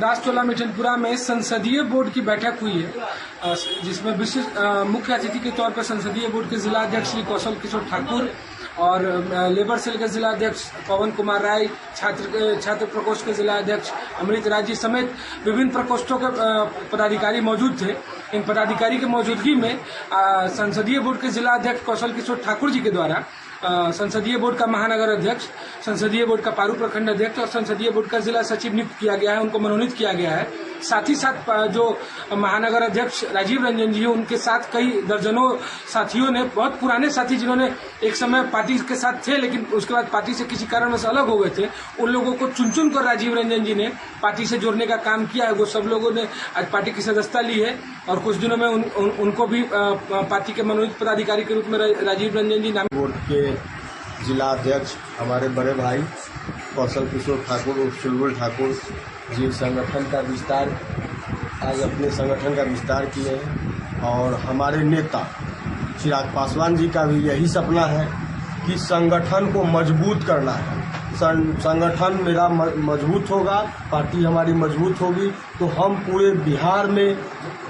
दासटोला मिठनपुरा में संसदीय बोर्ड की बैठक हुई है, जिसमें विशिष्ट मुख्य अतिथि के तौर पर संसदीय बोर्ड के जिला अध्यक्ष श्री कौशल किशोर ठाकुर और लेबर सेल के जिला अध्यक्ष पवन कुमार राय, छात्र प्रकोष्ठ के जिला अध्यक्ष अमृत राज जी समेत विभिन्न प्रकोष्ठों के पदाधिकारी मौजूद थे। इन पदाधिकारी की मौजूदगी में संसदीय बोर्ड के जिला अध्यक्ष कौशल किशोर ठाकुर जी के द्वारा संसदीय बोर्ड का महानगर अध्यक्ष, संसदीय बोर्ड का पारू प्रखंड अध्यक्ष और संसदीय बोर्ड का जिला सचिव नियुक्त किया गया है, उनको मनोनीत किया गया है। साथ ही साथ जो महानगर अध्यक्ष राजीव रंजन जी हैं, उनके साथ कई दर्जनों साथियों ने, बहुत पुराने साथी जिन्होंने एक समय पार्टी के साथ थे लेकिन उसके बाद पार्टी से किसी कारणवश अलग हो गए थे, उन लोगों को चुन चुन कर राजीव रंजन जी ने पार्टी से जोड़ने का काम किया है। वो सब लोगों ने आज पार्टी की सदस्यता ली है और कुछ दिनों में उनको भी पार्टी के मनोनीत पदाधिकारी के रूप में राजीव रंजन जी नाम।
बोर्ड के जिला अध्यक्ष हमारे बड़े भाई कौशल किशोर ठाकुर उर्फ चुलबुल ठाकुर जी संगठन का विस्तार, आज अपने संगठन का विस्तार किए हैं। और हमारे नेता चिराग पासवान जी का भी यही सपना है कि संगठन को मजबूत करना है। संगठन मेरा मजबूत होगा, पार्टी हमारी मजबूत होगी तो हम पूरे बिहार में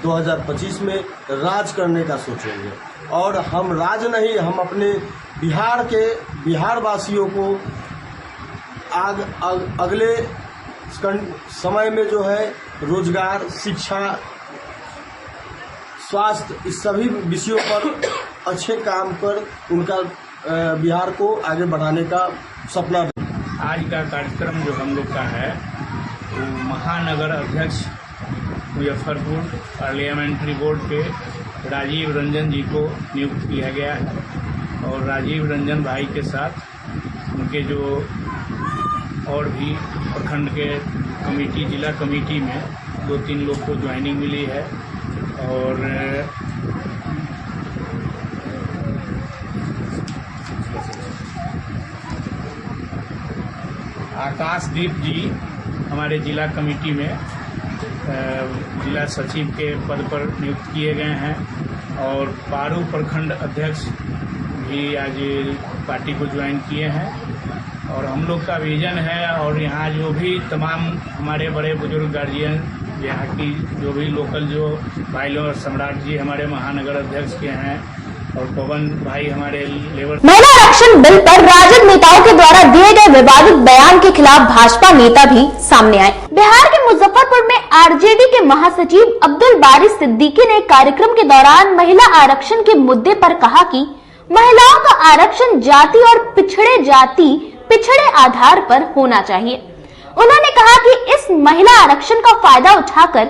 2025 में राज करने का सोचेंगे। और हम राज नहीं, हम अपने बिहार वासियों को अगले समय में जो है रोजगार, शिक्षा, स्वास्थ्य, इस सभी विषयों पर अच्छे काम कर उनका बिहार को आगे बढ़ाने का सपना।
आज का कार्यक्रम जो हम लोग का है वो महानगर अध्यक्ष मुजफ्फरपुर पार्लियामेंट्री बोर्ड के राजीव रंजन जी को नियुक्त किया गया है। और राजीव रंजन भाई के साथ उनके जो और भी प्रखंड के कमेटी, जिला कमेटी में 2-3 लोग को ज्वाइनिंग मिली है। और आकाशदीप जी हमारे जिला कमेटी में जिला सचिव के पद पर नियुक्त किए गए हैं। और पारू प्रखंड अध्यक्ष भी आज पार्टी को ज्वाइन किए हैं। और हम लोग का विजन है और यहाँ जो भी तमाम हमारे बड़े बुजुर्ग गार्जियन, यहाँ की जो भी लोकल जो भाई लोग, सम्राट जी हमारे महानगर अध्यक्ष के हैं और पवन भाई हमारे लेबर।
महिला आरक्षण बिल पर राजद नेताओं के द्वारा दिए गए विवादित बयान के खिलाफ भाजपा नेता भी सामने आए। बिहार के मुजफ्फरपुर में आरजेडी के महासचिव अब्दुल बारी सिद्दीकी ने कार्यक्रम के दौरान महिला आरक्षण के मुद्दे पर कहा कि महिलाओं का आरक्षण जाति और पिछड़े आधार पर होना चाहिए। उन्होंने कहा कि इस महिला आरक्षण का फायदा उठाकर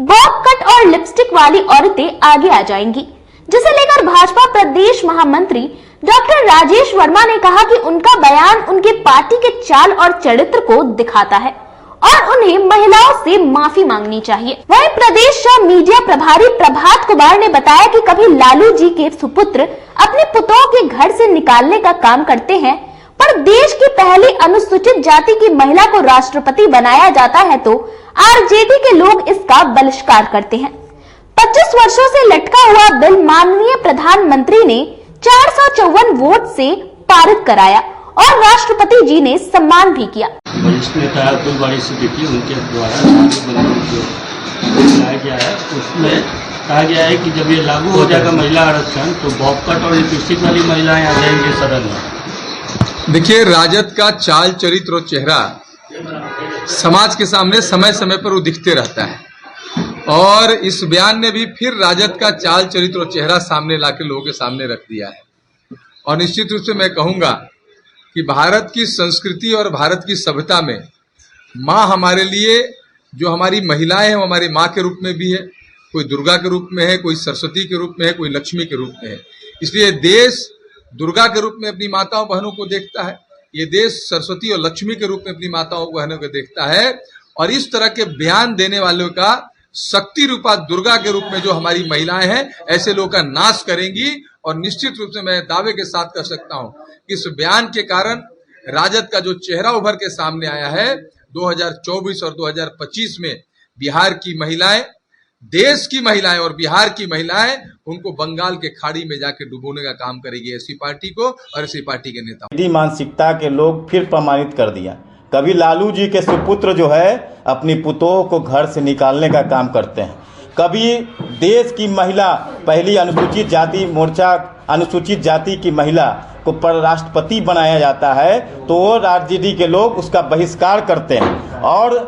बॉब कट और लिपस्टिक वाली औरतें आगे आ जाएंगी, जिसे लेकर भाजपा प्रदेश महामंत्री डॉक्टर राजेश वर्मा ने कहा कि उनका बयान उनके पार्टी के चाल और चरित्र को दिखाता है और उन्हें महिलाओं से माफी मांगनी चाहिए। वहीं प्रदेश मीडिया प्रभारी प्रभात कुमार ने बताया कि कभी लालू जी के सुपुत्र अपने पुतों के घर से निकालने का काम करते हैं, पर देश की पहली अनुसूचित जाति की महिला को राष्ट्रपति बनाया जाता है तो आरजेडी के लोग इसका बहिष्कार करते हैं। 25 वर्षों से लटका हुआ बिल माननीय प्रधानमंत्री ने 454 वोट से पारित कराया और राष्ट्रपति जी ने सम्मान भी किया।
वरिष्ठ नेता अब्दुल बारी सिद्दीकी उनके द्वारा लाया गया है, उसमें कहा गया है कि जब ये लागू हो जाएगा महिला आरक्षण तो बॉब कट और लिपस्टिक वाली महिलाएं आ जाएंगे सदन में।
देखिए, राजद का चाल, चरित्र और चेहरा समाज के सामने समय समय पर वो दिखते रहता है और इस बयान ने भी फिर राजद का चाल, चरित्र और चेहरा सामने लाके लोगों के सामने रख दिया है। और निश्चित रूप से मैं कहूंगा कि भारत की संस्कृति और भारत की सभ्यता में माँ हमारे लिए, जो हमारी महिलाएं हैं वो हमारी माँ के रूप में भी है, कोई दुर्गा के रूप में है, कोई सरस्वती के रूप में है, कोई लक्ष्मी के रूप में है। इसलिए देश दुर्गा के रूप में अपनी माताओं बहनों को देखता है, ये देश सरस्वती और लक्ष्मी के रूप में अपनी माताओं बहनों को देखता है। और इस तरह के बयान देने वालों का शक्ति रूपा दुर्गा के रूप में जो हमारी महिलाएं हैं, ऐसे लोगों का नाश करेंगी। और निश्चित रूप से मैं दावे के साथ कह सकता हूं कि इस बयान के कारण राजद का जो चेहरा उभर के सामने आया है, 2024 और 2025 में बिहार की महिलाएं, देश की महिलाएं और बिहार की महिलाएं उनको बंगाल के खाड़ी में जाके डुबोने का काम करेगी ऐसी पार्टी को और ऐसी पार्टी के नेता।
मानसिकता के लोग फिर प्रमाणित कर दिया। कभी लालू जी के सुपुत्र जो है अपनी पुतों को घर से निकालने का काम करते हैं, कभी देश की महिला, पहली अनुसूचित जाति मोर्चा अनुसूचित जाति की महिला को राष्ट्रपति बनाया जाता है तो वो आरजेडी के लोग उसका बहिष्कार करते हैं। और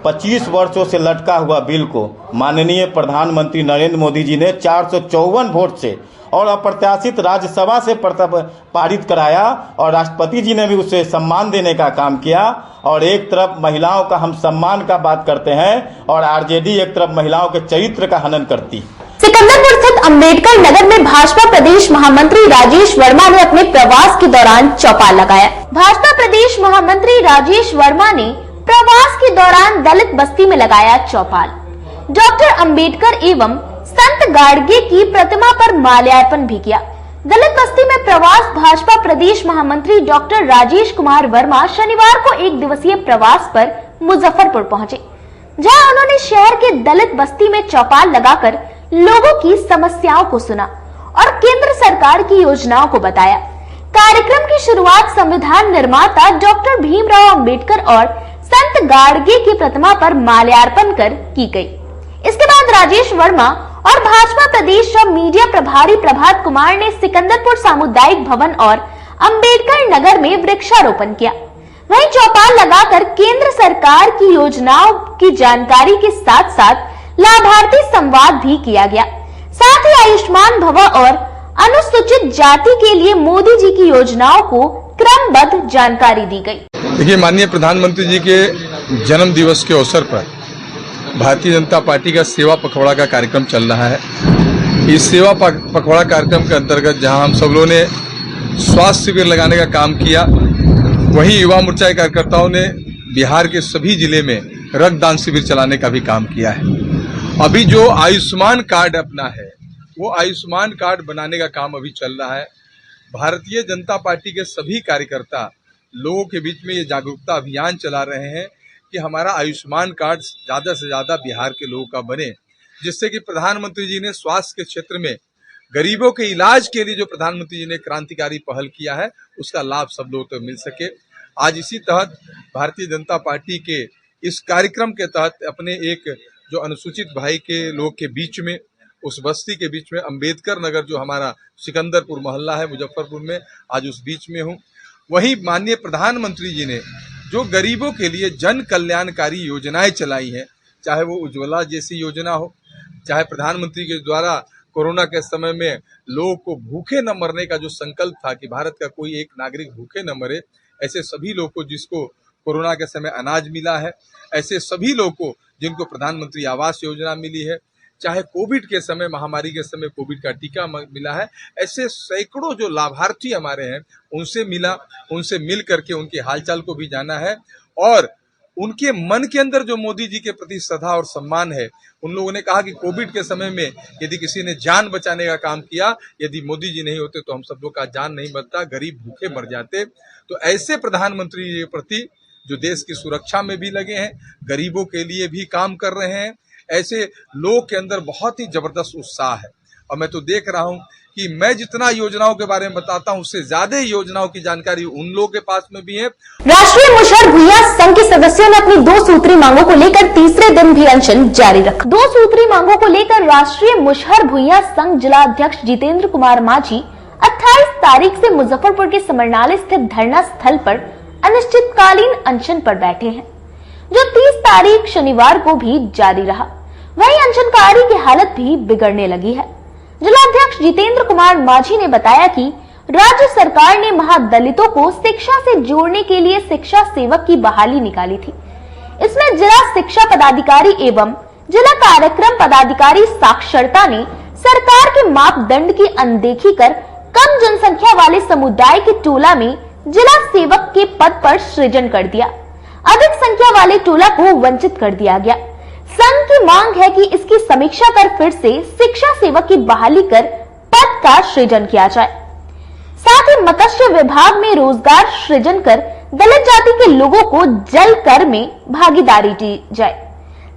25 वर्षों से लटका हुआ बिल को माननीय प्रधानमंत्री नरेंद्र मोदी जी ने 454 वोट से और अप्रत्याशित राज्यसभा से पारित कराया और राष्ट्रपति जी ने भी उसे सम्मान देने का काम किया। और एक तरफ महिलाओं का हम सम्मान का बात करते हैं और आरजेडी एक तरफ महिलाओं के चरित्र का हनन करती।
सिकंदरपुर स्थित अंबेडकर नगर में भाजपा प्रदेश महामंत्री राजेश वर्मा ने अपने प्रवास के दौरान चौपाल लगाया। भाजपा प्रदेश महामंत्री राजेश वर्मा ने प्रवास के दौरान दलित बस्ती में लगाया चौपाल। डॉक्टर अंबेडकर एवं संत गाडगे की प्रतिमा पर माल्यार्पण भी किया। दलित बस्ती में प्रवास भाजपा प्रदेश महामंत्री डॉक्टर राजेश कुमार वर्मा शनिवार को एक दिवसीय प्रवास पर मुजफ्फरपुर पहुंचे, जहां उन्होंने शहर के दलित बस्ती में चौपाल लगाकर लोगों की समस्याओं को सुना और केंद्र सरकार की योजनाओं को बताया। कार्यक्रम की शुरुआत संविधान निर्माता डॉक्टर भीमराव अंबेडकर और संत गाडगे की प्रतिमा पर माल्यार्पण कर की गई। इसके बाद राजेश वर्मा और भाजपा प्रदेश मीडिया प्रभारी प्रभात कुमार ने सिकंदरपुर सामुदायिक भवन और अंबेडकर नगर में वृक्षारोपण किया। वहीं चौपाल लगाकर केंद्र सरकार की योजनाओं की जानकारी के साथ साथ लाभार्थी संवाद भी किया गया। साथ ही आयुष्मान भव और अनुसूचित जाति के लिए मोदी जी की योजनाओं को क्रमबद्ध जानकारी दी गई।
देखिए, माननीय प्रधानमंत्री जी के जन्म दिवस के अवसर पर भारतीय जनता पार्टी का सेवा पखवाड़ा का कार्यक्रम चल रहा है। इस सेवा पखवाड़ा कार्यक्रम के अंतर्गत जहां हम सब लोगों ने स्वास्थ्य शिविर लगाने का काम किया, वहीं युवा मोर्चा के कार्यकर्ताओं ने बिहार के सभी जिले में रक्तदान शिविर चलाने का भी काम किया है। अभी जो आयुष्मान कार्ड अपना है, वो आयुष्मान कार्ड बनाने का काम अभी चल रहा है। भारतीय जनता पार्टी के सभी कार्यकर्ता लोगों के बीच में ये जागरूकता अभियान चला रहे हैं कि हमारा आयुष्मान कार्ड ज़्यादा से ज़्यादा बिहार के लोगों का बने, जिससे कि प्रधानमंत्री जी ने स्वास्थ्य के क्षेत्र में गरीबों के इलाज के लिए जो प्रधानमंत्री जी ने क्रांतिकारी पहल किया है, उसका लाभ सब लोगों को मिल सके। आज इसी तहत भारतीय जनता पार्टी के इस कार्यक्रम के तहत अपने एक जो अनुसूचित भाई के लोग के बीच में, उस बस्ती के बीच में अंबेडकर नगर जो हमारा सिकंदरपुर मोहल्ला है मुजफ्फरपुर में, आज उस बीच में हूँ। वहीं माननीय प्रधानमंत्री जी ने जो गरीबों के लिए जन कल्याणकारी योजनाएं चलाई हैं, चाहे वो उज्ज्वला जैसी योजना हो, चाहे प्रधानमंत्री के द्वारा कोरोना के समय में लोगों को भूखे न मरने का जो संकल्प था कि भारत का कोई एक नागरिक भूखे न मरे, ऐसे सभी लोग को जिसको कोरोना के समय अनाज मिला है, ऐसे सभी लोग को जिनको प्रधानमंत्री आवास योजना मिली है, चाहे कोविड के समय, महामारी के समय कोविड का टीका मिला है, ऐसे सैकड़ों जो लाभार्थी हमारे हैं उनसे मिला, उनसे मिल करके उनके हालचाल को भी जाना है और उनके मन के अंदर जो मोदी जी के प्रति श्रद्धा और सम्मान है। उन लोगों ने कहा कि कोविड के समय में यदि किसी ने जान बचाने का काम किया, यदि मोदी जी नहीं होते तो हम सब लोग का जान नहीं बचता, गरीब भूखे मर जाते। तो ऐसे प्रधानमंत्री जी के प्रति जो देश की सुरक्षा में भी लगे हैं, गरीबों के लिए भी काम कर रहे हैं, ऐसे लोगों के अंदर बहुत ही जबरदस्त उत्साह है। और मैं तो देख रहा हूं कि मैं जितना योजनाओं के बारे में बताता हूं, उससे ज्यादा योजनाओं की जानकारी उन लोगों के पास में भी है।
राष्ट्रीय मुशहर भुइयां संघ के सदस्यों ने अपनी 2 सूत्री मांगों को लेकर तीसरे दिन भी अनशन जारी रखा। 2 सूत्री मांगों को लेकर राष्ट्रीय मुशहर भुइयां संघ जिला अध्यक्ष जितेंद्र कुमार माझी 28 तारीख से मुजफ्फरपुर के समरनाले स्थित धरना स्थल पर अनिश्चितकालीन अनशन पर बैठे हैं, जो 30 तारीख शनिवार को भी जारी रहा। वहीं अनशनकारी की हालत भी बिगड़ने लगी है। जिलाध्यक्ष जितेंद्र कुमार माझी ने बताया कि राज्य सरकार ने महादलितों को शिक्षा से जोड़ने के लिए शिक्षा सेवक की बहाली निकाली थी। इसमें जिला शिक्षा पदाधिकारी एवं जिला कार्यक्रम पदाधिकारी साक्षरता ने सरकार के मापदंड की अनदेखी कर कम जनसंख्या वाले समुदाय के टोला में जिला सेवक के पद पर सृजन कर दिया। अधिक संख्या वाले टोला को वंचित कर दिया गया। संघ की मांग है कि इसकी समीक्षा कर फिर से शिक्षा सेवक की बहाली कर पद का सृजन किया जाए। साथ ही मत्स्य विभाग में रोजगार सृजन कर दलित जाति के लोगों को जल कर में भागीदारी दी जाए।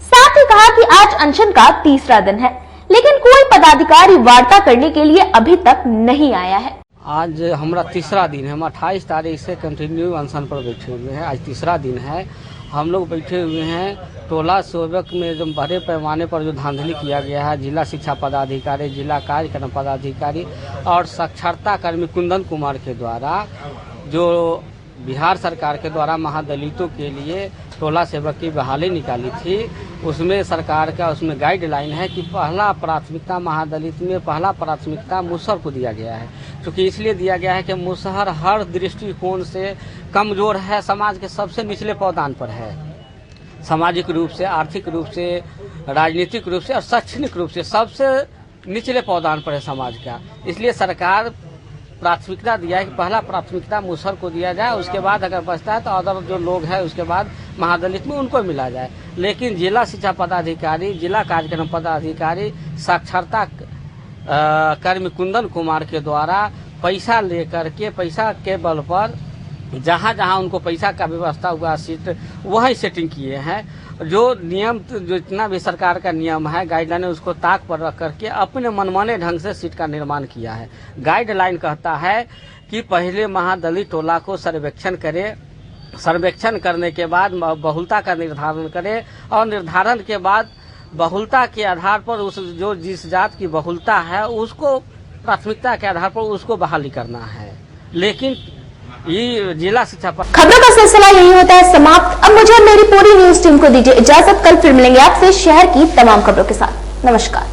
साथ ही कहा कि आज अनशन का तीसरा दिन है, लेकिन कोई पदाधिकारी वार्ता करने के लिए अभी तक नहीं आया है।
आज हमारा तीसरा दिन है। हम 28 तारीख से कंटिन्यू अनशन पर बैठे हुए हैं। आज तीसरा दिन है। हम लोग बैठे हुए हैं। टोला सेवक में जो बड़े पैमाने पर जो धांधली किया गया है, जिला शिक्षा पदाधिकारी, जिला कार्यक्रम पदाधिकारी और साक्षरता कर्मी कुंदन कुमार के द्वारा, जो बिहार सरकार के द्वारा महादलितों के लिए टोला सेवक की बहाली निकाली थी, उसमें सरकार का उसमें गाइडलाइन है कि पहला प्राथमिकता महादलित में पहला प्राथमिकता मुसहर को दिया गया है। क्योंकि इसलिए दिया गया है कि मुसहर हर दृष्टिकोण से कमजोर है, समाज के सबसे निचले पावदान पर है, सामाजिक रूप से, आर्थिक रूप से, राजनीतिक रूप से और शैक्षणिक रूप से सबसे निचले पावदान पर है समाज का। इसलिए सरकार प्राथमिकता दिया है कि पहला प्राथमिकता मुसहर को दिया जाए, उसके बाद अगर बचता है तो अदर जो लोग हैं उसके बाद महादलित में उनको मिला जाए। लेकिन जिला शिक्षा पदाधिकारी, जिला कार्यक्रम पदाधिकारी, साक्षरता कर्मी कुंदन कुमार के द्वारा पैसा लेकर के, पैसा के बल पर जहां जहां उनको पैसा का व्यवस्था हुआ सीट वही सेटिंग किए हैं। जो नियम, जो इतना भी सरकार का नियम है, गाइडलाइन है, उसको ताक पर रख करके अपने मनमाने ढंग से सीट का निर्माण किया है। गाइडलाइन कहता है कि पहले महादलित टोला को सर्वेक्षण करे, सर्वेक्षण करने के बाद बहुलता का निर्धारण करे और निर्धारण के बाद बहुलता के आधार पर उस जो जिस जात की बहुलता है उसको प्राथमिकता के आधार पर उसको बहाली करना है। लेकिन ये जिला शिक्षा पर
खबरों का सिलसिला यही होता है समाप्त। अब मुझे और मेरी पूरी न्यूज टीम को दीजिए इजाजत। कल फिर मिलेंगे आपसे शहर की तमाम खबरों के साथ। नमस्कार।